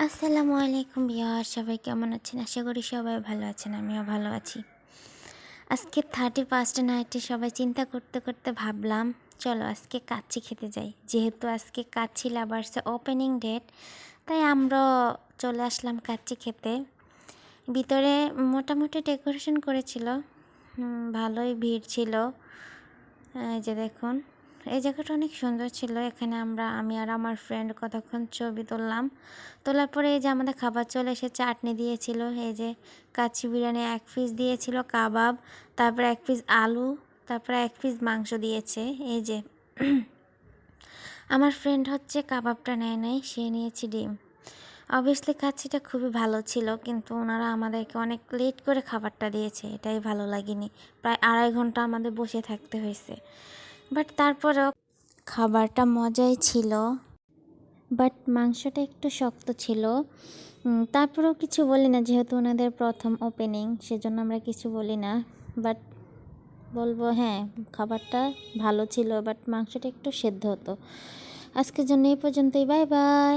আসসালামু আলাইকুম ভিউয়ার, সবাই কেমন আছেন? আশা করি সবাই ভালো আছেন, আমিও ভালো আছি। আজকে 31 নাইটে সবাই চিন্তা করতে করতে ভাবলাম চলো আজকে কাচ্চি খেতে যাই। যেহেতু আজকে কাচ্চি লাভার্সে ওপেনিং ডেট, তাই আমরা চলে আসলাম কাচ্চি খেতে। ভিতরে মোটামুটি ডেকোরেশন করেছিল, ভালোই ভিড় ছিল। এই যে দেখুন, এই জায়গাটা অনেক সুন্দর ছিল। এখানে আমি আর আমার ফ্রেন্ড কতক্ষণ ছবি তোলার পরে এই যে আমাদের খাবার চলে এসে চাটনি দিয়েছিল, এই যে কাচ্চি বিরিয়ানি 1 পিস দিয়েছিল, কাবাব, তারপরে 1 পিস আলু, তারপরে 1 পিস মাংস দিয়েছে। এই যে আমার ফ্রেন্ড হচ্ছে কাবাবটা নেয় নাই, সে নিয়েছে ডিম। অবভিয়াসলি কাচ্চিটা খুবই ভালো ছিল, কিন্তু ওনারা আমাদেরকে অনেক লেট করে খাবারটা দিয়েছে, এটাই ভালো লাগেনি। প্রায় 2.5 ঘন্টা আমাদের বসে থাকতে হয়েছে, বাট তারপরেও খাবারটা মজাই ছিল। বাট মাংসটা একটু শক্ত ছিল। তারপরেও কিছু বলি না, যেহেতু ওনাদের প্রথম ওপেনিং, সেজন্য আমরা কিছু বলি না। বাট বলবো হ্যাঁ, খাবারটা ভালো ছিল, বাট মাংসটা একটু সেদ্ধ হতো। আজকের জন্য এই পর্যন্তই, বাই বাই।